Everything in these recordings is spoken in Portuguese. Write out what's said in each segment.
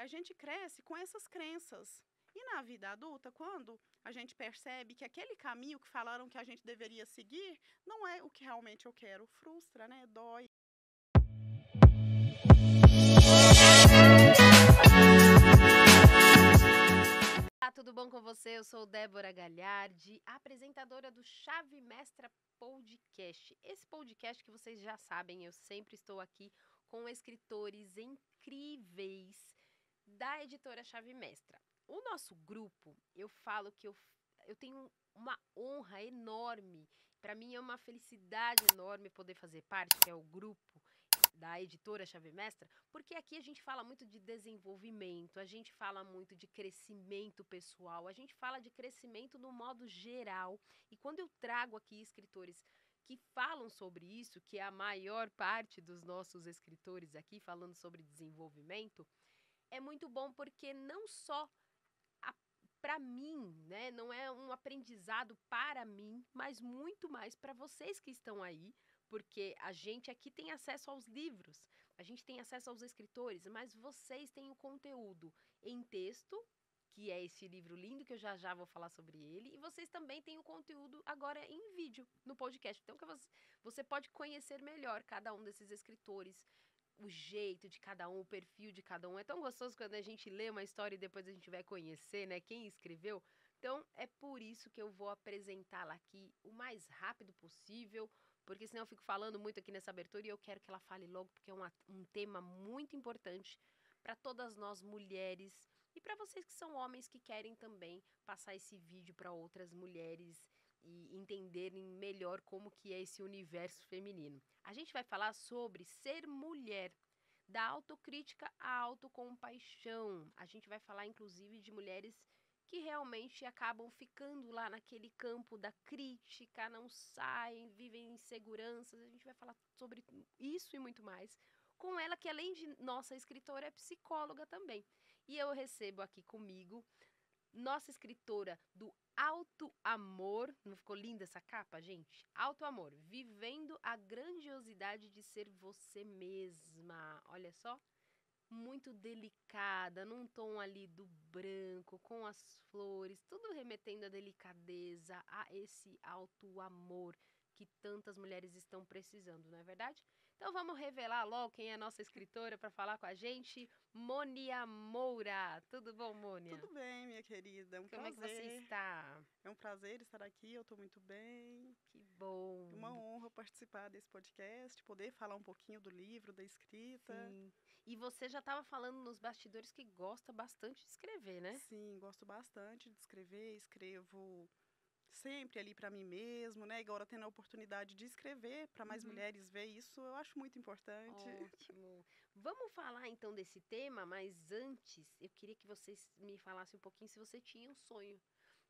A gente cresce com essas crenças. E na vida adulta, quando a gente percebe que aquele caminho que falaram que a gente deveria seguir não é o que realmente eu quero, frustra, né? Dói. Olá, tudo bom com você? Eu sou Débora Galhardi, apresentadora do Chave Mestra Podcast. Esse podcast que vocês já sabem, eu sempre estou aqui com escritores incríveis da editora Chave Mestra. O nosso grupo, eu falo que eu tenho uma honra enorme, para mim é uma felicidade enorme poder fazer parte, que é o grupo da editora Chave Mestra, porque aqui a gente fala muito de desenvolvimento, a gente fala muito de crescimento pessoal, a gente fala de crescimento no modo geral. E quando eu trago aqui escritores que falam sobre isso, que é a maior parte dos nossos escritores aqui falando sobre desenvolvimento, é muito bom porque não só para mim, né, não é um aprendizado para mim, mas muito mais para vocês que estão aí, porque a gente aqui tem acesso aos livros, a gente tem acesso aos escritores, mas vocês têm o conteúdo em texto, que é esse livro lindo que eu já vou falar sobre ele, e vocês também têm o conteúdo agora em vídeo no podcast. Então que você pode conhecer melhor cada um desses escritores, o jeito de cada um, o perfil de cada um. É tão gostoso quando a gente lê uma história e depois a gente vai conhecer, né, quem escreveu. Então, é por isso que eu vou apresentá-la aqui o mais rápido possível, porque senão eu fico falando muito aqui nessa abertura e eu quero que ela fale logo, porque é um tema muito importante para todas nós mulheres e para vocês que são homens que querem também passar esse vídeo para outras mulheres e entenderem melhor como que é esse universo feminino. A gente vai falar sobre ser mulher, da autocrítica à autocompaixão. A gente vai falar inclusive de mulheres que realmente acabam ficando lá naquele campo da crítica, não saem, vivem inseguranças. A gente vai falar sobre isso e muito mais com ela, que além de nossa escritora, é psicóloga também. E eu recebo aqui comigo nossa escritora do Alto Amor. Não ficou linda essa capa, gente? Alto Amor, vivendo a grandiosidade de ser você mesma. Olha só, muito delicada, num tom ali do branco, com as flores, tudo remetendo à delicadeza, a esse alto amor que tantas mulheres estão precisando, não é verdade? Então vamos revelar logo quem é a nossa escritora para falar com a gente, Mônia Moura. Tudo bom, Mônia? Tudo bem, minha querida, é um Como é que você prazer. está? É um prazer estar aqui, eu estou muito bem. Que É uma bom. honra participar desse podcast, poder falar um pouquinho do livro, da escrita. Sim. E você já estava falando nos bastidores que gosta bastante de escrever, né? Sim, gosto bastante de escrever, escrevo sempre ali para mim mesmo, né? Agora tendo a oportunidade de escrever para mais Uhum. mulheres ver isso, eu acho muito importante. Ótimo. Vamos falar então desse tema, mas antes eu queria que vocês me falassem um pouquinho se você tinha um sonho.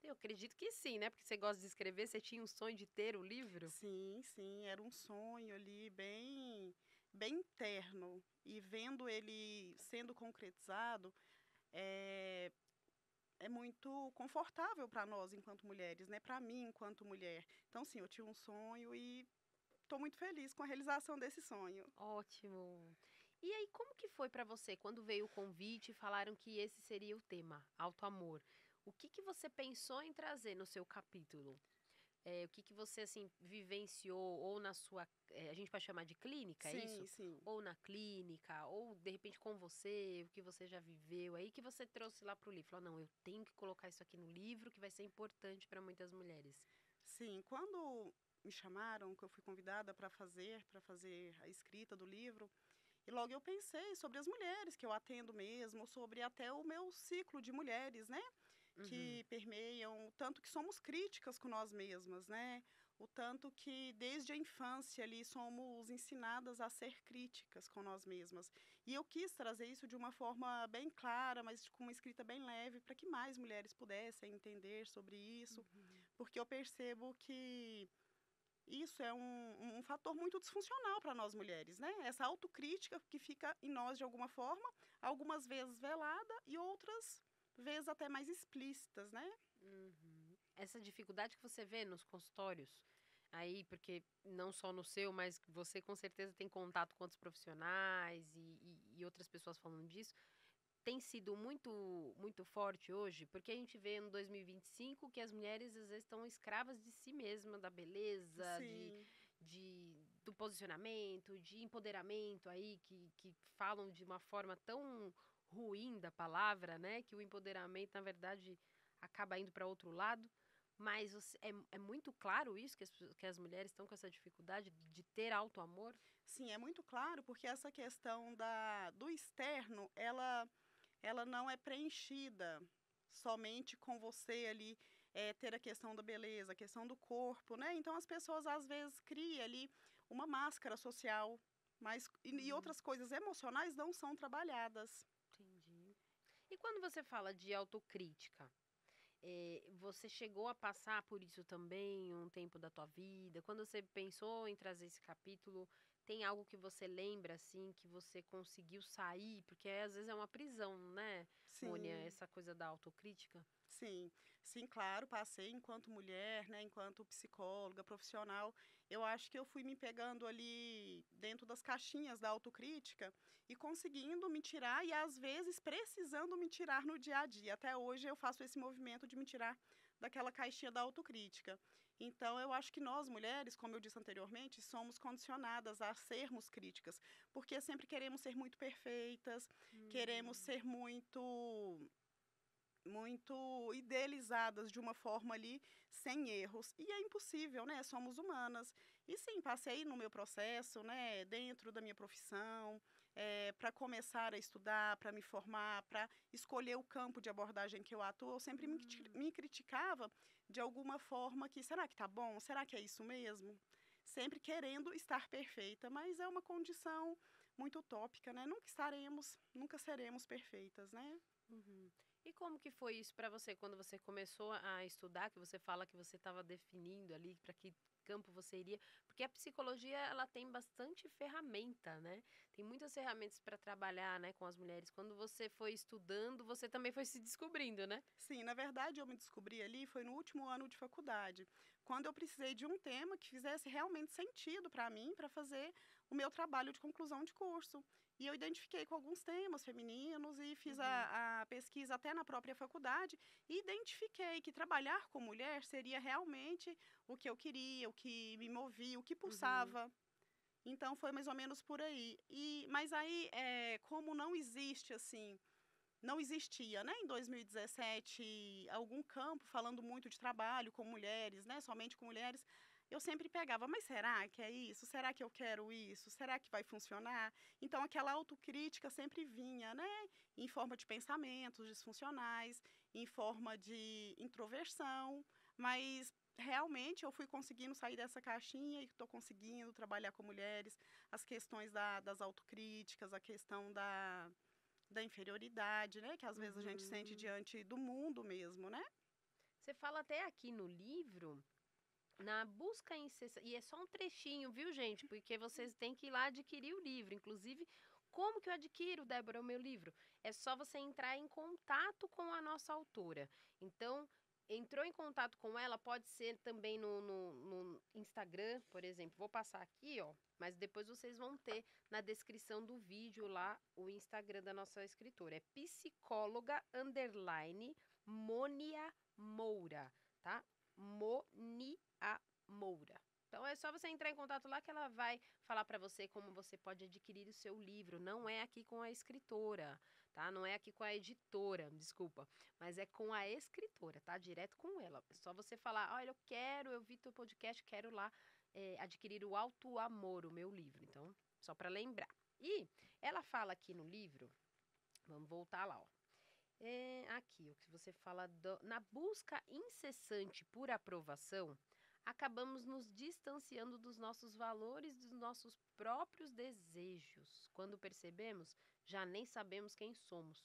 Eu acredito que sim, né? Porque você gosta de escrever, você tinha um sonho de ter o livro? Sim, sim, era um sonho ali bem interno e vendo ele sendo concretizado, é, é muito confortável para nós enquanto mulheres, né? Para mim enquanto mulher. Então, sim, eu tinha um sonho e estou muito feliz com a realização desse sonho. Ótimo. E aí, como que foi pra você quando veio o convite e falaram que esse seria o tema, Alto Amor? O que que você pensou em trazer no seu capítulo? O que que você, assim, vivenciou ou na sua, a gente pode chamar de clínica, é Sim, isso? sim. Ou na clínica, ou de repente com você, o que você já viveu, aí que você trouxe lá pro livro. Falou, não, eu tenho que colocar isso aqui no livro que vai ser importante para muitas mulheres. Sim, quando me chamaram, que eu fui convidada para fazer a escrita do livro, e logo eu pensei sobre as mulheres que eu atendo mesmo, sobre até o meu ciclo de mulheres, né? Uhum, Que permeiam o tanto que somos críticas com nós mesmas, né? O tanto que desde a infância ali somos ensinadas a ser críticas com nós mesmas. E eu quis trazer isso de uma forma bem clara, mas com uma escrita bem leve, para que mais mulheres pudessem entender sobre isso, uhum. porque eu percebo que isso é um fator muito disfuncional para nós mulheres, né? Essa autocrítica que fica em nós de alguma forma, algumas vezes velada e outras vezes até mais explícitas, né? Uhum. Essa dificuldade que você vê nos consultórios, aí, porque não só no seu, mas você com certeza tem contato com outros profissionais e outras pessoas falando disso. tem sido muito forte hoje, porque a gente vê no 2025 que as mulheres às vezes estão escravas de si mesmas, da beleza, Sim, do posicionamento, de empoderamento aí, que falam de uma forma tão ruim da palavra, né? Que o empoderamento, na verdade, acaba indo para outro lado. Mas é muito claro isso, que as mulheres estão com essa dificuldade de ter auto-amor? sim, é muito claro, porque essa questão do externo, ela não é preenchida somente com você ali ter a questão da beleza, a questão do corpo, né? Então as pessoas às vezes criam ali uma máscara social, mas e Uhum, outras coisas emocionais não são trabalhadas. entendi. E quando você fala de autocrítica, você chegou a passar por isso também um tempo da tua vida? Quando você pensou em trazer esse capítulo, tem algo que você lembra, assim, que você conseguiu sair? Porque às vezes é uma prisão, né, Mônia, Sim. essa coisa da autocrítica? Sim, sim, claro, passei enquanto mulher, né, enquanto psicóloga, profissional. Eu acho que eu fui me pegando ali dentro das caixinhas da autocrítica e conseguindo me tirar e às vezes precisando me tirar no dia a dia. Até hoje eu faço esse movimento de me tirar daquela caixinha da autocrítica. Então eu acho que nós mulheres, como eu disse anteriormente, somos condicionadas a sermos críticas, porque sempre queremos ser muito perfeitas, queremos Hum, ser muito idealizadas de uma forma ali sem erros. E é impossível, né? Somos humanas. E sim, passei no meu processo, né, dentro da minha profissão, para começar a estudar, para me formar, para escolher o campo de abordagem que eu atuo, eu sempre hum, me criticava de alguma forma que, será que tá bom? Será que é isso mesmo? Sempre querendo estar perfeita, mas é uma condição muito utópica, né? Nunca estaremos, nunca seremos perfeitas, né? uhum. E como que foi isso para você quando você começou a estudar, que você fala que você estava definindo ali para que campo você iria? Porque a psicologia, ela tem bastante ferramenta, né? Tem muitas ferramentas para trabalhar, né, com as mulheres. Quando você foi estudando, você também foi se descobrindo, né? Sim, na verdade eu me descobri ali foi no último ano de faculdade, quando eu precisei de um tema que fizesse realmente sentido para mim, para fazer o meu trabalho de conclusão de curso. E eu identifiquei com alguns temas femininos e fiz Uhum, a pesquisa até na própria faculdade e identifiquei que trabalhar com mulher seria realmente o que eu queria, o que me movia, o que uhum, pulsava. Então foi mais ou menos por aí. Mas aí, como não existe assim não existia, né, em 2017, algum campo falando muito de trabalho com mulheres, né, somente com mulheres. Eu sempre pegava, mas será que é isso? Será que eu quero isso? Será que vai funcionar? Então aquela autocrítica sempre vinha, né, em forma de pensamentos disfuncionais, em forma de introversão, mas realmente eu fui conseguindo sair dessa caixinha e estou conseguindo trabalhar com mulheres, as questões das autocríticas, a questão da inferioridade, né, que às vezes a gente sente uhum. diante do mundo mesmo, né? Você fala até aqui no livro, na busca incessante, e é só um trechinho, viu, gente? Porque vocês têm que ir lá adquirir o livro. Inclusive, como que eu adquiro, Débora, o meu livro? É só você entrar em contato com a nossa autora. Então, entrou em contato com ela, pode ser também no Instagram, por exemplo. Vou passar aqui, ó, mas depois vocês vão ter na descrição do vídeo lá o Instagram da nossa escritora. É psicóloga underline Mônia Moura, tá? Moni a Moura. Então é só você entrar em contato lá que ela vai falar para você como você pode adquirir o seu livro. Não é aqui com a escritora, tá? Não é aqui com a editora, desculpa, mas é com a escritora, tá? Direto com ela. É só você falar, olha, eu vi teu podcast, quero lá adquirir o Alto Amor, o meu livro. Então, só para lembrar. E ela fala aqui no livro, vamos voltar lá, ó. Aqui, o que você fala na busca incessante por aprovação, acabamos nos distanciando dos nossos valores, dos nossos próprios desejos. Quando percebemos, já nem sabemos quem somos.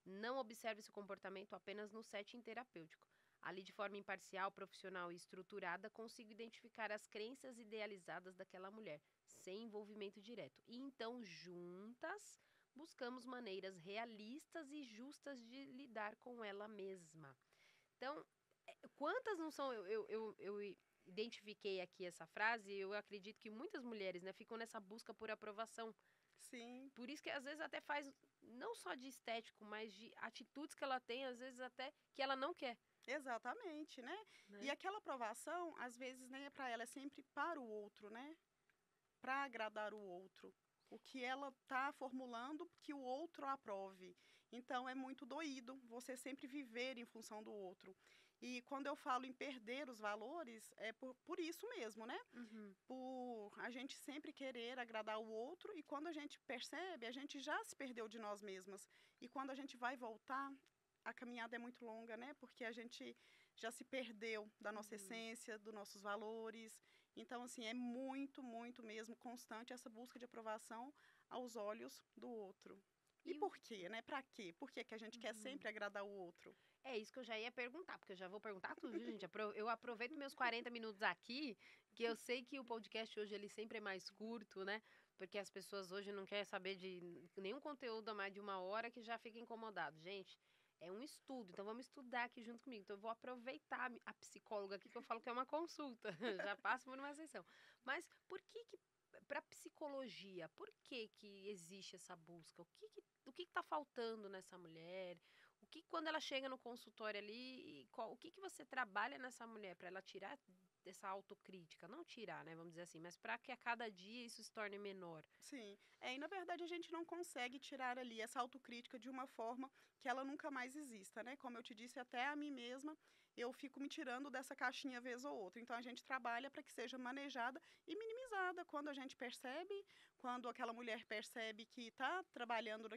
Não observe esse comportamento apenas no setting terapêutico. Ali, de forma imparcial, profissional e estruturada, consigo identificar as crenças idealizadas daquela mulher, sem envolvimento direto. E então, juntas, buscamos maneiras realistas e justas de lidar com ela mesma. Então, quantas não são. Eu identifiquei aqui essa frase e eu acredito que muitas mulheres, né, ficam nessa busca por aprovação. Sim, Por isso que às vezes até faz, não só de estético, mas de atitudes que ela tem, às vezes até que ela não quer, exatamente, né? E né? aquela aprovação, às vezes, nem é para ela, é sempre para o outro, né? Para agradar o outro. O que ela está formulando que o outro aprove. Então é muito doído você sempre viver em função do outro. E quando eu falo em perder os valores, é por isso mesmo, né? Uhum. Por a gente sempre querer agradar o outro e quando a gente percebe, a gente já se perdeu de nós mesmas. E quando a gente vai voltar, a caminhada é muito longa, né? Porque a gente já se perdeu da nossa Uhum. essência, dos nossos valores. Então, assim, é muito, muito mesmo constante essa busca de aprovação aos olhos do outro. E E o por quê, né? Para quê? Por que que a gente quer Uhum. sempre agradar o outro? É isso que eu já ia perguntar, porque eu já vou perguntar tudo, viu, gente? Eu aproveito meus 40 minutos aqui, que eu sei que o podcast hoje ele sempre é mais curto, né? Porque as pessoas hoje não querem saber de nenhum conteúdo a mais de 1 hora que já fica incomodado. Gente, é um estudo, então vamos estudar aqui junto comigo. Então eu vou aproveitar a psicóloga aqui, que eu falo que é uma consulta, já passo por uma sessão. Mas por que para psicologia, por que existe essa busca? O que tá faltando nessa mulher? O que quando ela chega no consultório ali, o que você trabalha nessa mulher para ela tirar dessa autocrítica? Não tirar, né, vamos dizer assim, mas para que a cada dia isso se torne menor. Sim. E na verdade a gente não consegue tirar ali essa autocrítica de uma forma que ela nunca mais exista, né? Como eu te disse, até a mim mesma, eu fico me tirando dessa caixinha vez ou outra. Então a gente trabalha para que seja manejada e minimizada quando a gente percebe, quando aquela mulher percebe que está trabalhando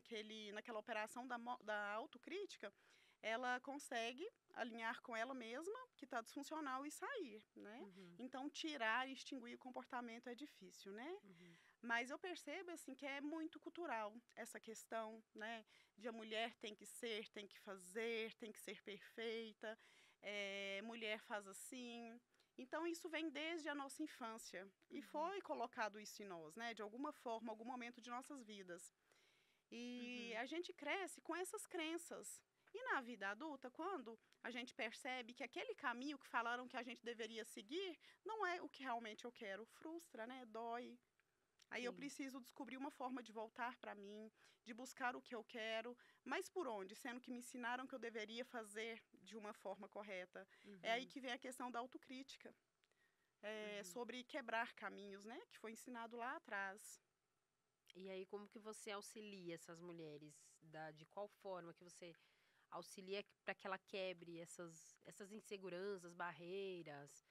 naquela operação da autocrítica, ela consegue alinhar com ela mesma que está disfuncional e sair, né? Uhum, Então tirar e extinguir o comportamento é difícil, né? uhum, Mas eu percebo assim que é muito cultural essa questão, né, de a mulher tem que fazer, tem que ser perfeita, mulher faz assim. Então isso vem desde a nossa infância e uhum, foi colocado isso em nós, né, de alguma forma, algum momento de nossas vidas. E uhum, a gente cresce com essas crenças. E na vida adulta, quando a gente percebe que aquele caminho que falaram que a gente deveria seguir não é o que realmente eu quero, frustra, né? Dói. Aí eu sim, preciso descobrir uma forma de voltar para mim, de buscar o que eu quero, mas por onde? Sendo que me ensinaram que eu deveria fazer de uma forma correta. É aí uhum, que vem a questão da autocrítica, uhum. sobre quebrar caminhos, né? Que foi ensinado lá atrás. E aí como que você auxilia essas mulheres de qual forma que você auxilia para que ela quebre essas inseguranças, barreiras?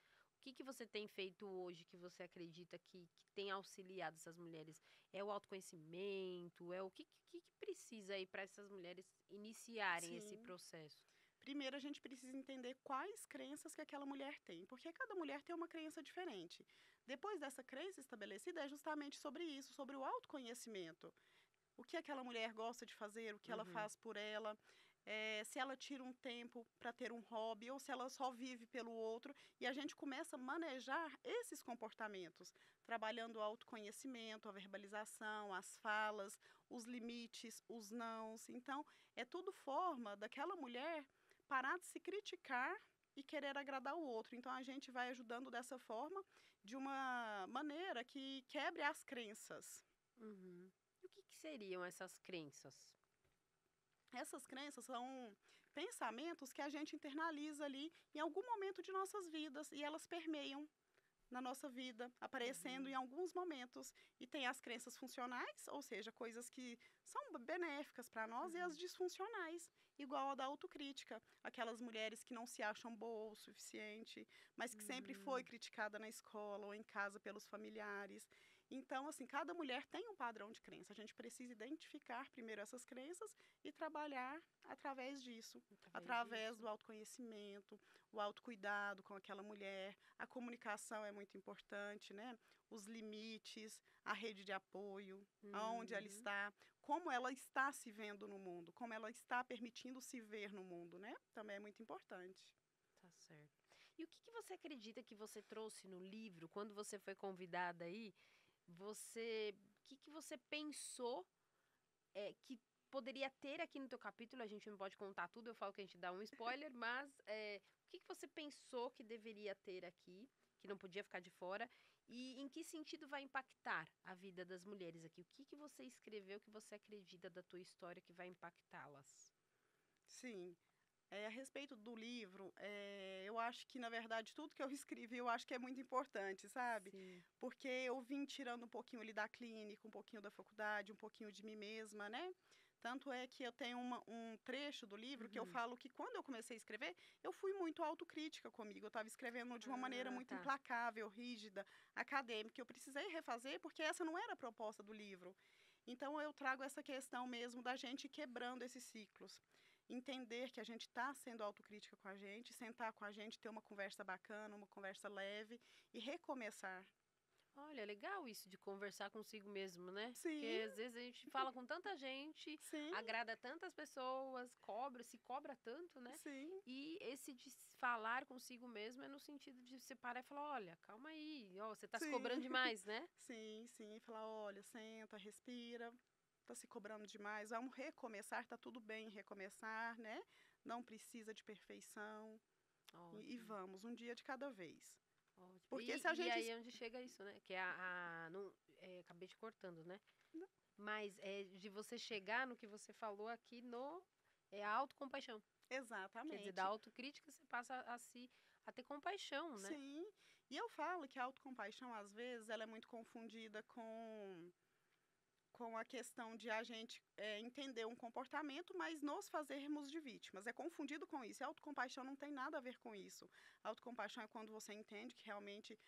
O que você tem feito hoje que você acredita que tem auxiliado essas mulheres? É o autoconhecimento? É o que precisa aí para essas mulheres iniciarem esse Sim. processo? Primeiro a gente precisa entender quais crenças que aquela mulher tem, porque cada mulher tem uma crença diferente. Depois dessa crença estabelecida, é justamente sobre isso, sobre o autoconhecimento. O que aquela mulher gosta de fazer, o que ela Uhum, faz por ela, se ela tira um tempo para ter um hobby ou se ela só vive pelo outro. E a gente começa a manejar esses comportamentos, trabalhando o autoconhecimento, a verbalização, as falas, os limites, os nãos. Então, é tudo forma daquela mulher parar de se criticar e querer agradar o outro. Então, a gente vai ajudando dessa forma, de uma maneira que quebre as crenças. uhum. E o que seriam essas crenças? Essas crenças são pensamentos que a gente internaliza ali em algum momento de nossas vidas e elas permeiam na nossa vida, aparecendo em Uhum, alguns momentos. E tem as crenças funcionais, ou seja, coisas que são benéficas para nós, e as uhum, disfuncionais, igual a da autocrítica, aquelas mulheres que não se acham boa o suficiente, mas que sempre foi uhum, criticada na escola ou em casa pelos familiares. Então, assim, cada mulher tem um padrão de crença. A gente precisa identificar primeiro essas crenças e trabalhar através disso, através através disso. do autoconhecimento, o autocuidado com aquela mulher, a comunicação é muito importante, né? Os limites, a rede de apoio, aonde ela Uhum, está, como ela está se vendo no mundo, como ela está permitindo se ver no mundo, né? Também é muito importante. tá certo. E o que você acredita que você trouxe no livro quando você foi convidada aí? O que você pensou que poderia ter aqui no teu capítulo? A gente não pode contar tudo, eu falo que a gente dá um spoiler, mas o que você pensou que deveria ter aqui, que não podia ficar de fora? E em que sentido vai impactar a vida das mulheres aqui? O que que você escreveu que você acredita da tua história que vai impactá-las? Sim. A respeito do livro, eu acho que, na verdade, tudo que eu escrevi, eu acho que é muito importante, sabe? Sim. Porque eu vim tirando um pouquinho ali da clínica, um pouquinho da faculdade, um pouquinho de mim mesma, né? Tanto é que eu tenho um trecho do livro que eu Uhum. falo que quando eu comecei a escrever, eu fui muito autocrítica comigo. Eu estava escrevendo de uma maneira Ah, muito tá. implacável, rígida, acadêmica. Eu precisei refazer porque essa não era a proposta do livro. Então eu trago essa questão mesmo da gente quebrando esses ciclos. Entender que a gente está sendo autocrítica com a gente, sentar com a gente, ter uma conversa bacana, uma conversa leve e recomeçar. Olha, legal isso de conversar consigo mesmo, né? Porque Sim, às vezes a gente fala com tanta gente, sim, agrada tantas pessoas, se cobra tanto, né? sim, E esse de falar consigo mesmo é no sentido de você parar e falar, olha, calma aí, ó, você tá se sim, cobrando demais, né? sim, sim. Falar, olha, senta, respira, tá se cobrando demais, vamos recomeçar, tá tudo bem recomeçar, né? Não precisa de perfeição e Ótimo, vamos, um dia de cada vez. ótimo. Porque se a E gente... aí é onde chega isso, né? Que é não, acabei te cortando, né? Mas é de você chegar no que você falou aqui no a autocompaixão. Quer dizer, da Exatamente. autocrítica você passa a ter compaixão, né? Sim, e eu falo que a autocompaixão, às vezes, ela é muito confundida com a questão de a gente entender um comportamento, mas nos fazermos de vítimas. É confundido com isso. E a autocompaixão não tem nada a ver com isso. A autocompaixão é quando você entende que realmente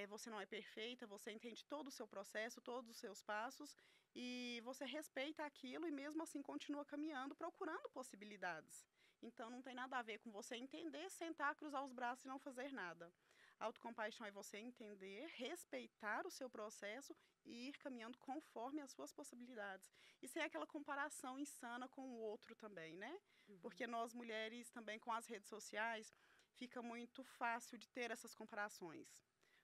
você não é perfeita, você entende todo o seu processo, todos os seus passos, e você respeita aquilo e mesmo assim continua caminhando, procurando possibilidades. Então não tem nada a ver com você entender, sentar, cruzar os braços e não fazer nada. Autocompaixão é você entender, respeitar o seu processo e ir caminhando conforme as suas possibilidades. E sem aquela comparação insana com o outro também, né? Uhum. Porque nós mulheres também com as redes sociais fica muito fácil de ter essas comparações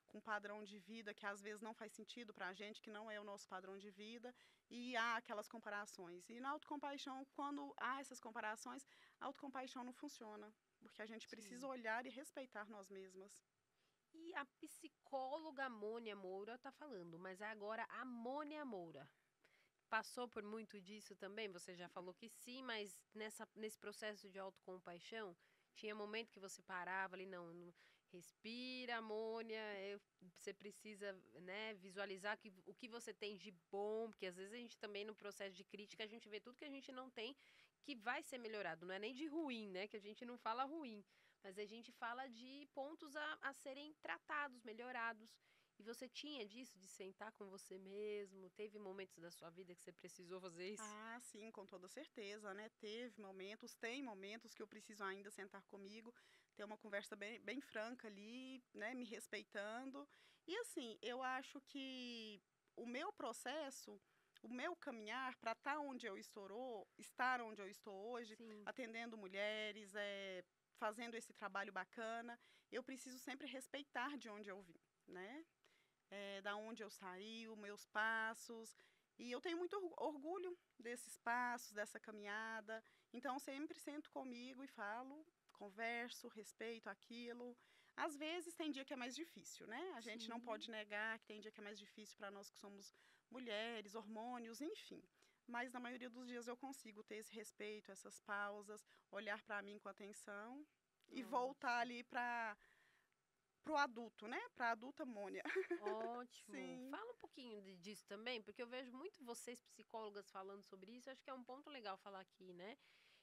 com um padrão de vida que às vezes não faz sentido para a gente, que não é o nosso padrão de vida, e há aquelas comparações. E na autocompaixão, quando há essas comparações, a autocompaixão não funciona, porque a gente precisa Sim. olhar e respeitar nós mesmas. E a psicóloga Mônia Moura tá falando, mas agora a Mônia Moura passou por muito disso também? Você já falou que sim, mas nesse processo de autocompaixão, tinha momento que você parava ali, respira, Mônia, você precisa, né, visualizar o que você tem de bom, porque às vezes a gente também no processo de crítica, a gente vê tudo que a gente não tem que vai ser melhorado, não é nem de ruim, né, que a gente não fala ruim, mas a gente fala de pontos a serem tratados, melhorados. E você tinha disso, de sentar com você mesmo? Teve momentos da sua vida que você precisou fazer isso? Ah, sim, com toda certeza, né? Teve momentos, tem momentos que eu preciso ainda sentar comigo, ter uma conversa bem franca ali, né? Me respeitando. E assim, eu acho que o meu processo, o meu caminhar para estar onde eu estou hoje, Sim. atendendo mulheres, fazendo esse trabalho bacana, eu preciso sempre respeitar de onde eu vim, né? Da onde eu saí, os meus passos. E eu tenho muito orgulho desses passos, dessa caminhada. Então, sempre sento comigo e falo, converso, respeito aquilo. Às vezes tem dia que é mais difícil, né? A gente não Sim. pode negar que tem dia que é mais difícil para nós que somos mulheres, hormônios, enfim. Mas na maioria dos dias eu consigo ter esse respeito, essas pausas, olhar para mim com atenção e voltar Ótimo. ali para o adulto, né? Para a adulta Mônia. Ótimo. Sim. Fala um pouquinho disso também, porque eu vejo muito vocês psicólogas falando sobre isso. Acho que é um ponto legal falar aqui, né?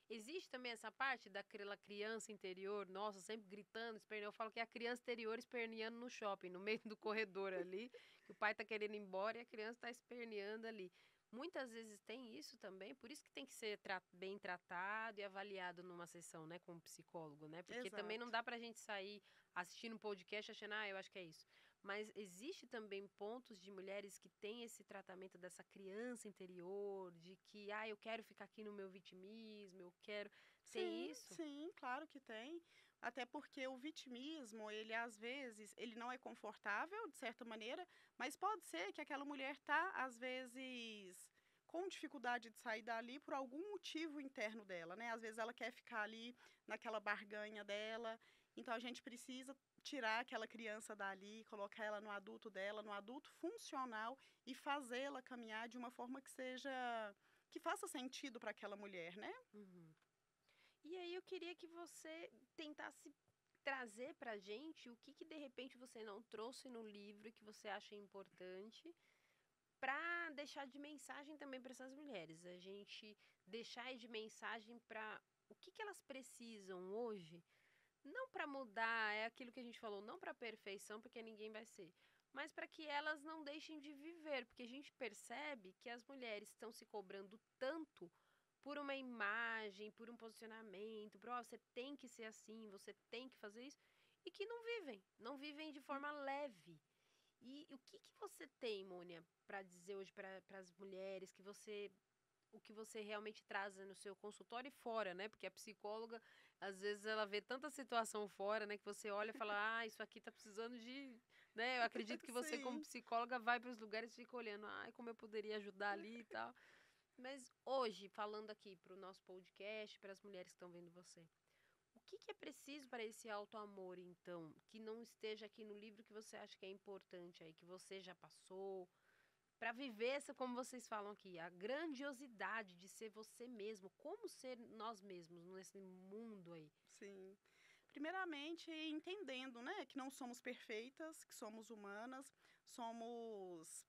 Existe também essa parte daquela criança interior, nossa, sempre gritando, esperneando. Eu falo que é a criança interior esperneando no shopping, no meio do corredor ali, que o pai tá querendo ir embora e a criança tá esperneando ali. Muitas vezes tem isso também, por isso que tem que ser bem tratado e avaliado numa sessão, né, com um psicólogo, né? Porque também não Exato. dá pra gente sair assistindo um podcast achando, eu acho que é isso. Mas existe também pontos de mulheres que têm esse tratamento dessa criança interior, de que, eu quero ficar aqui no meu vitimismo, eu quero. Sim, Tem isso? sim, claro que tem. Até porque o vitimismo, ele às vezes, ele não é confortável, de certa maneira, mas pode ser que aquela mulher tá, às vezes, com dificuldade de sair dali por algum motivo interno dela, né? Às vezes ela quer ficar ali naquela barganha dela. Então a gente precisa tirar aquela criança dali, colocar ela no adulto dela, no adulto funcional e fazê-la caminhar de uma forma que faça sentido para aquela mulher, né? Uhum. E aí eu queria que você tentasse trazer pra gente o que de repente você não trouxe no livro e que você acha importante para deixar de mensagem também para essas mulheres. A gente deixar aí de mensagem para o que elas precisam hoje, não para mudar, é aquilo que a gente falou, não para perfeição, porque ninguém vai ser, mas para que elas não deixem de viver, porque a gente percebe que as mulheres estão se cobrando tanto por uma imagem, por um posicionamento, por você tem que ser assim, você tem que fazer isso, e que não vivem de forma leve. E o que você tem, Mônia, para dizer hoje para as mulheres que o que você realmente traz no seu consultório e fora, né? Porque a psicóloga, às vezes, ela vê tanta situação fora, né? Que você olha e fala, ah, isso aqui tá precisando de, né? Eu acredito que você, como Sim. psicóloga, vai para os lugares e fica olhando, ai, como eu poderia ajudar ali e tal. Mas hoje, falando aqui para o nosso podcast, para as mulheres que estão vendo você, o que é preciso para esse auto-amor, então, que não esteja aqui no livro que você acha que é importante aí, que você já passou, para viver essa, como vocês falam aqui, a grandiosidade de ser você mesmo, como ser nós mesmos nesse mundo aí? Sim. Primeiramente, entendendo, né, que não somos perfeitas, que somos humanas, somos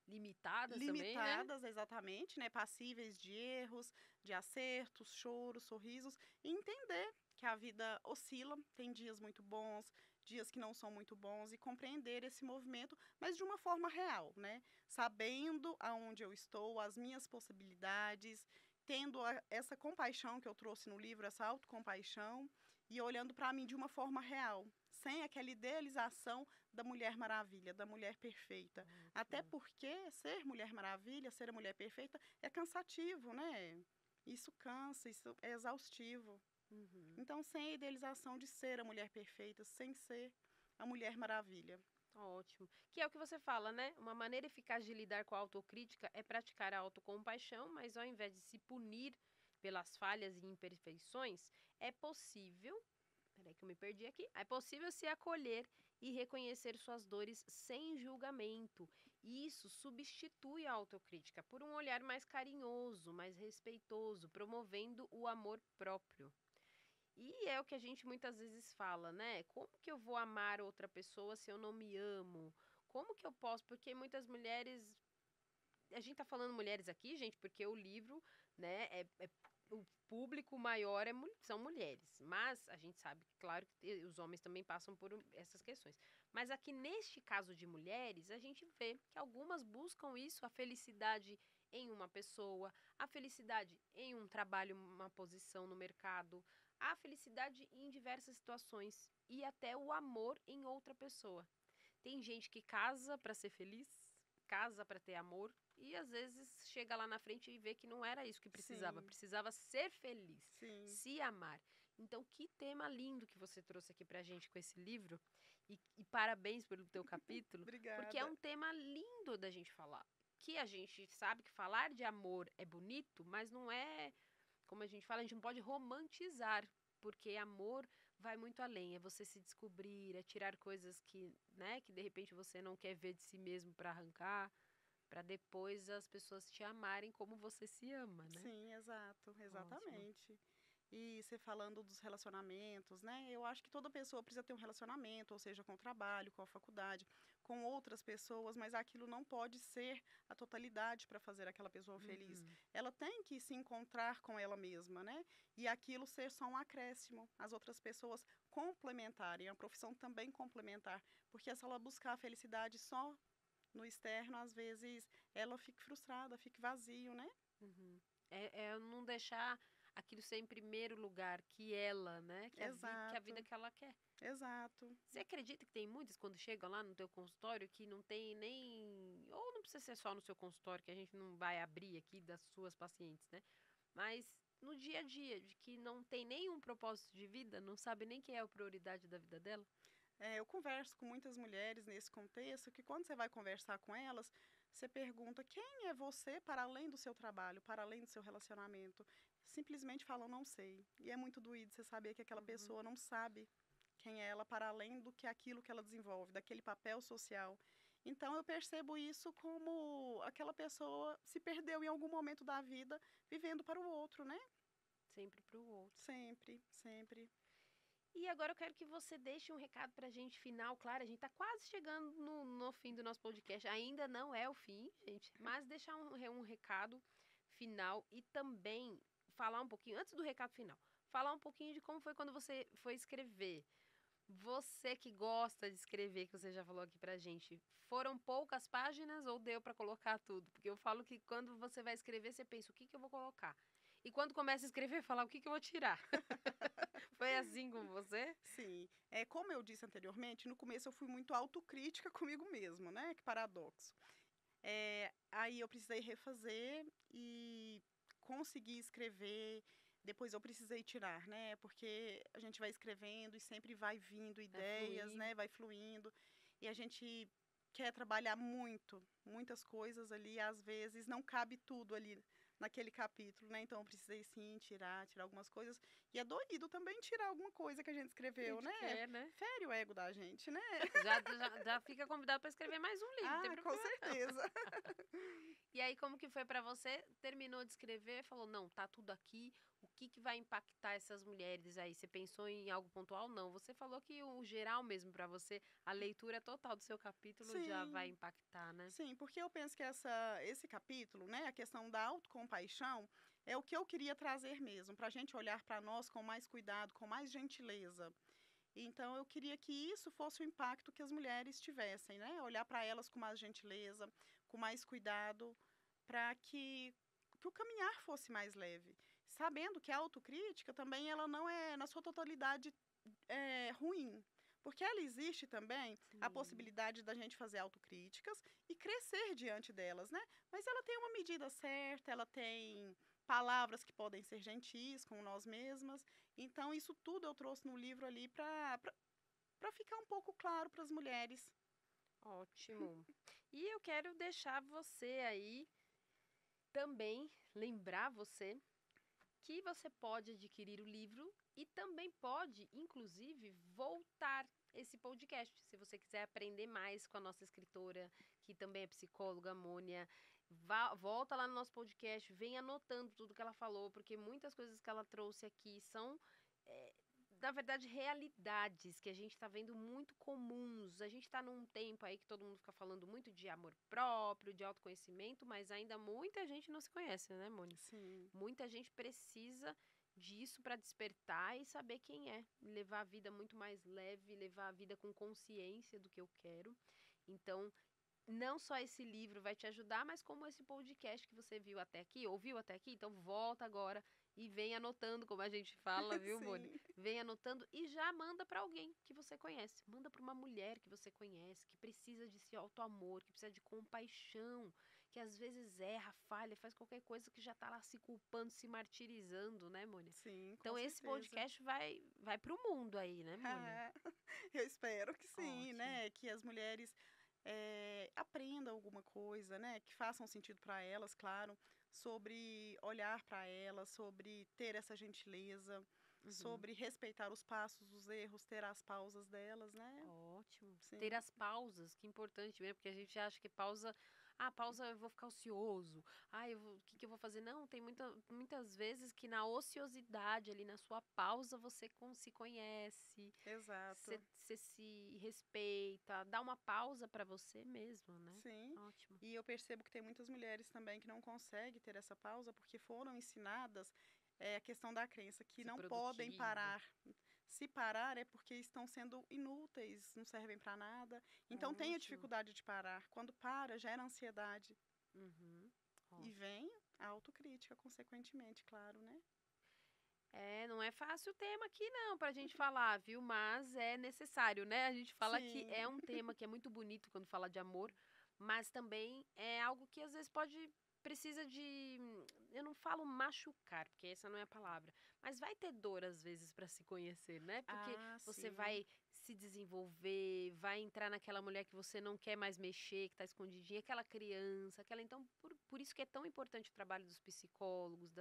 Limitadas também, né? limitadas, exatamente, né, passíveis de erros, de acertos, choros, sorrisos, e entender que a vida oscila, tem dias muito bons, dias que não são muito bons, e compreender esse movimento, mas de uma forma real, né, sabendo aonde eu estou, as minhas possibilidades, tendo essa compaixão que eu trouxe no livro, essa autocompaixão, e olhando para mim de uma forma real, sem aquela idealização da Mulher Maravilha, da mulher perfeita. Até Ótimo. porque ser Mulher Maravilha, ser a mulher perfeita, é cansativo, né? Isso cansa, isso é exaustivo. Uhum. Então, sem a idealização de ser a mulher perfeita, sem ser a Mulher Maravilha. Ótimo. Que é o que você fala, né? Uma maneira eficaz de lidar com a autocrítica é praticar a autocompaixão, mas ao invés de se punir pelas falhas e imperfeições, é possível. Peraí que eu me perdi aqui. É possível se acolher e reconhecer suas dores sem julgamento. E isso substitui a autocrítica por um olhar mais carinhoso, mais respeitoso, promovendo o amor próprio. E é o que a gente muitas vezes fala, né? Como que eu vou amar outra pessoa se eu não me amo? Como que eu posso? Porque muitas mulheres. A gente tá falando mulheres aqui, gente, porque o livro, né, o público maior são mulheres. Mas a gente sabe, claro, que os homens também passam por essas questões. Mas aqui, neste caso de mulheres, a gente vê que algumas buscam isso, a felicidade em uma pessoa, a felicidade em um trabalho, uma posição no mercado, a felicidade em diversas situações e até o amor em outra pessoa. Tem gente que casa para ser feliz, casa para ter amor e às vezes chega lá na frente e vê que não era isso que precisava, Sim, precisava ser feliz, sim. se amar. Então, que tema lindo que você trouxe aqui pra gente com esse livro e parabéns pelo teu capítulo, porque é Obrigada. um tema lindo da gente falar. Que a gente sabe que falar de amor é bonito, mas não é como a gente fala, a gente não pode romantizar, porque amor vai muito além, é você se descobrir, é tirar coisas que, né, que de repente você não quer ver de si mesmo para arrancar, para depois as pessoas te amarem como você se ama, né? Sim, exato, Ótimo. exatamente. E você falando dos relacionamentos, né? Eu acho que toda pessoa precisa ter um relacionamento, ou seja, com o trabalho, com a faculdade, com outras pessoas, mas aquilo não pode ser a totalidade para fazer aquela pessoa feliz. Uhum. Ela tem que se encontrar com ela mesma, né? E aquilo ser só um acréscimo, as outras pessoas complementarem, a profissão também complementar, porque se ela buscar a felicidade só no externo, às vezes ela fica frustrada, fica vazio, né? Uhum. É não deixar aquilo ser em primeiro lugar, que ela, né, que a vida Exato, que ela quer. exato. Você acredita que tem muitas quando chegam lá no teu consultório que não tem nem. Ou não precisa ser só no seu consultório, que a gente não vai abrir aqui das suas pacientes, né? Mas no dia a dia, de que não tem nenhum propósito de vida, não sabe nem quem é a prioridade da vida dela? Eu converso com muitas mulheres nesse contexto que quando você vai conversar com elas, você pergunta quem é você para além do seu trabalho, para além do seu relacionamento. simplesmente falam não sei. E é muito doído você saber que aquela pessoa não sabe quem é ela para além do que aquilo que ela desenvolve, daquele papel social. Então eu percebo isso como aquela pessoa se perdeu em algum momento da vida vivendo para o outro, né? Sempre pro outro. Sempre, sempre. E agora eu quero que você deixe um recado pra gente final. Claro, a gente tá quase chegando no fim do nosso podcast. Ainda não é o fim, gente. Mas deixar um recado final e também falar um pouquinho, antes do recado final, falar um pouquinho de como foi quando você foi escrever. Você que gosta de escrever, que você já falou aqui pra gente, foram poucas páginas ou deu pra colocar tudo? Porque eu falo que quando você vai escrever, você pensa, o que que eu vou colocar? E quando começa a escrever, fala, o que que eu vou tirar? Foi assim com você? Sim. Como eu disse anteriormente, no começo eu fui muito autocrítica comigo mesma, né? Que paradoxo. Aí eu precisei refazer e conseguir escrever. Depois eu precisei tirar, né? Porque a gente vai escrevendo e sempre vai vindo Vai ideias, fluindo. né? Vai fluindo. E a gente quer trabalhar muito, muitas coisas ali. Às vezes não cabe tudo ali naquele capítulo, né? Então eu precisei sim tirar algumas coisas. E é doído também tirar alguma coisa que a gente A escreveu, gente né? quer, né? Fere o ego da gente, né? Já fica convidado para escrever mais um livro, não tem Ah, com problema não. certeza. E aí, como que foi para você? Terminou de escrever, falou, não, tá tudo aqui. O que que vai impactar essas mulheres aí? Você pensou em algo pontual? Não. Você falou que o geral mesmo para você, a leitura total do seu capítulo já vai Sim. impactar, né? Sim, porque eu penso que esse capítulo, né, a questão da autocompaixão, é o que eu queria trazer mesmo, para a gente olhar para nós com mais cuidado, com mais gentileza. Então, eu queria que isso fosse o impacto que as mulheres tivessem, né? Olhar para elas com mais gentileza, com mais cuidado, para que o caminhar fosse mais leve. Sabendo que a autocrítica também ela não é, na sua totalidade, ruim. Porque ela existe também a Sim. possibilidade da gente fazer autocríticas e crescer diante delas, né? Mas ela tem uma medida certa, ela tem palavras que podem ser gentis com nós mesmas. Então, isso tudo eu trouxe no livro ali para ficar um pouco claro para as mulheres. Ótimo. E eu quero deixar você aí também lembrar você que você pode adquirir o livro e também pode, inclusive, voltar esse podcast. Se você quiser aprender mais com a nossa escritora, que também é psicóloga, Mônia, volta lá no nosso podcast, vem anotando tudo que ela falou, porque muitas coisas que ela trouxe aqui são, é, na verdade, realidades que a gente está vendo muito comuns. A gente está num tempo aí que todo mundo fica falando muito de amor próprio, de autoconhecimento, mas ainda muita gente não se conhece, né, Mônia? Sim, Muita gente precisa disso para despertar e saber quem é, levar a vida muito mais leve, levar a vida com consciência do que eu quero. Então, não só esse livro vai te ajudar, mas como esse podcast que você viu até aqui, ouviu até aqui, então volta agora e vem anotando, como a gente fala, viu, Mônica? sim, Vem anotando e já manda para alguém que você conhece. Manda para uma mulher que você conhece, que precisa de esse auto-amor, que precisa de compaixão, que às vezes erra, falha, faz qualquer coisa que já tá lá se culpando, se martirizando, né, Mônica? sim, com Então esse certeza. podcast vai pro mundo aí, né, Mônica? Eu espero que sim, Ótimo. né? Que as mulheres aprendam alguma coisa, né? Que façam sentido para elas, claro, sobre olhar para elas, sobre ter essa gentileza, Uhum. sobre respeitar os passos, os erros, ter as pausas delas, né? Ótimo. Ter Sim, as pausas, que importante mesmo, porque a gente acha que pausa, pausa eu vou ficar ocioso. O que que eu vou fazer? Não, tem muitas vezes que na ociosidade ali, na sua pausa, você se conhece, exato. você se respeita, dá uma pausa para você mesmo, né? Sim. Ótimo. E eu percebo que tem muitas mulheres também que não conseguem ter essa pausa porque foram ensinadas a questão da crença que Ser não podem produtiva. parar. Se parar é porque estão sendo inúteis, não servem para nada. Então tem a Ótimo. dificuldade de parar. Quando para, gera ansiedade. Uhum. E Ótimo. vem a autocrítica, consequentemente, claro, né? É, não é fácil o tema aqui não pra gente falar, viu? Mas é necessário, né? A gente fala que Sim, é um tema que é muito bonito quando fala de amor, mas também é algo que às vezes precisa de, eu não falo machucar, porque essa não é a palavra, mas vai ter dor às vezes pra se conhecer, né? Porque ah, você sim, vai se desenvolver, vai entrar naquela mulher que você não quer mais mexer, que tá escondidinha, aquela criança, aquela então por isso que é tão importante o trabalho dos psicólogos,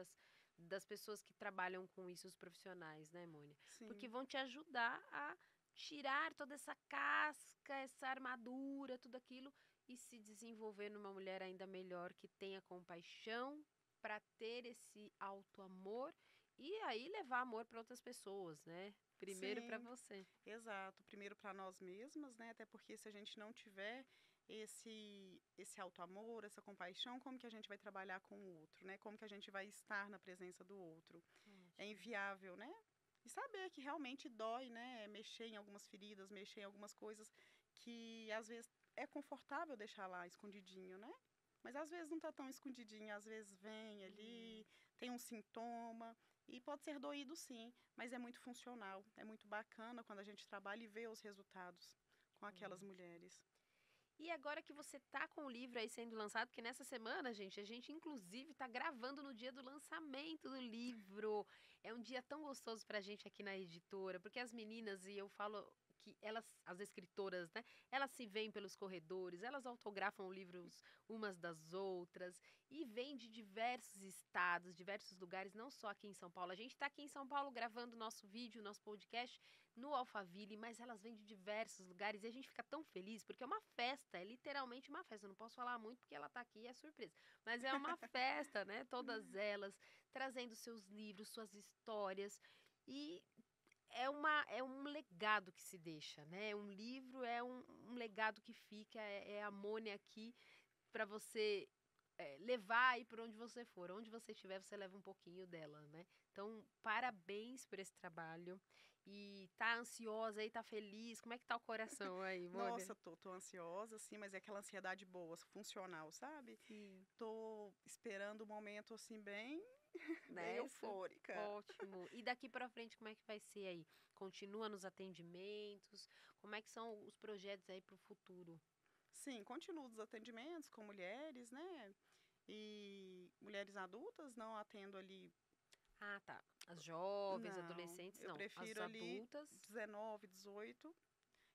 das pessoas que trabalham com isso, os profissionais, né, Mônia? Porque Sim, vão te ajudar a tirar toda essa casca, essa armadura, tudo aquilo e se desenvolver numa mulher ainda melhor que tenha compaixão para ter esse auto-amor e aí levar amor para outras pessoas, né? Primeiro para sim, você. exato. Primeiro para nós mesmas, né? Até porque se a gente não tiver esse auto-amor, essa compaixão, como que a gente vai trabalhar com o outro, né? Como que a gente vai estar na presença do outro? É Ótimo. inviável, né? E saber que realmente dói, né? Mexer em algumas feridas, mexer em algumas coisas que às vezes é confortável deixar lá escondidinho, né? Mas às vezes não tá tão escondidinho, às vezes vem ali, tem um sintoma e pode ser doído sim, mas é muito funcional, é muito bacana quando a gente trabalha e vê os resultados com aquelas Hum. mulheres. E agora que você tá com o livro aí sendo lançado, porque nessa semana, gente, a gente inclusive tá gravando no dia do lançamento do livro. É um dia tão gostoso pra gente aqui na editora, porque as meninas, e eu falo que elas, as escritoras, né, elas se veem pelos corredores, elas autografam livros umas das outras e vêm de diversos estados, diversos lugares, não só aqui em São Paulo. A gente tá aqui em São Paulo gravando nosso vídeo, nosso podcast no Alphaville, mas elas vêm de diversos lugares e a gente fica tão feliz porque é uma festa, é literalmente uma festa. Eu não posso falar muito porque ela tá aqui e é surpresa, mas é uma festa, né? Todas elas trazendo seus livros, suas histórias e é um legado que se deixa, né? Um livro é um legado que fica, é a Mônia aqui para você levar aí por onde você for. Onde você estiver, você leva um pouquinho dela, né? Então, parabéns por esse trabalho. E tá ansiosa aí, tá feliz? Como é que tá o coração aí, Mônia? Nossa, tô ansiosa, sim, mas é aquela ansiedade boa, funcional, sabe? Sim. Tô esperando o momento assim bem, bem Nessa? eufórica. Ótimo. E daqui pra frente, como é que vai ser aí? Continua nos atendimentos? Como é que são os projetos aí pro futuro? Sim, continuo os atendimentos com mulheres, né? E mulheres adultas, não atendo ali. Ah, tá. As jovens, Não, adolescentes, eu não. As prefiro ali adultas. 19, 18.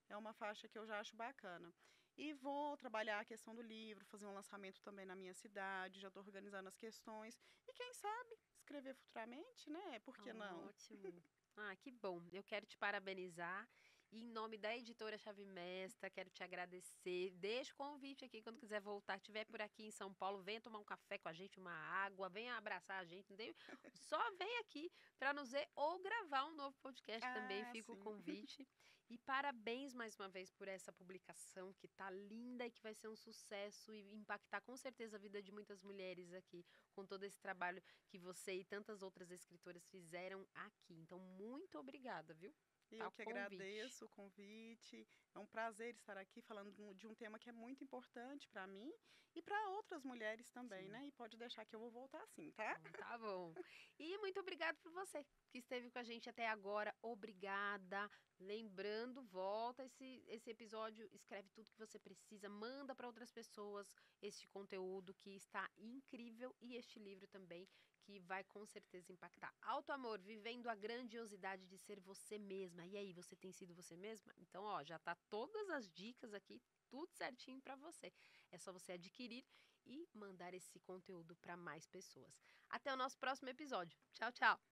É uma faixa que eu já acho bacana. E vou trabalhar a questão do livro, fazer um lançamento também na minha cidade, já estou organizando as questões. E quem sabe escrever futuramente, né? Por que não? Ótimo. Ah, que bom. Eu quero te parabenizar. E em nome da editora Chave Mestra, quero te agradecer. Deixa o convite aqui quando quiser voltar. Estiver por aqui em São Paulo, venha tomar um café com a gente, uma água, venha abraçar a gente. Só vem aqui para nos ver ou gravar um novo podcast também. Ah, Fica o sim. convite. E parabéns mais uma vez por essa publicação que tá linda e que vai ser um sucesso e impactar com certeza a vida de muitas mulheres aqui, com todo esse trabalho que você e tantas outras escritoras fizeram aqui. Então, muito obrigada, viu? E Tá eu o que convite. agradeço o convite. É um prazer estar aqui falando de um tema que é muito importante para mim e para outras mulheres também, Sim. né? E pode deixar que eu vou voltar sim, tá? Então, tá bom. E muito obrigada por você que esteve com a gente até agora. Obrigada. Lembrando, volta esse episódio, escreve tudo que você precisa, manda para outras pessoas este conteúdo que está incrível e este livro também que vai com certeza impactar. Auto amor, vivendo a grandiosidade de ser você mesma. E aí, você tem sido você mesma? Então, ó, já tá todas as dicas aqui, tudo certinho para você. É só você adquirir e mandar esse conteúdo para mais pessoas. Até o nosso próximo episódio. Tchau, tchau!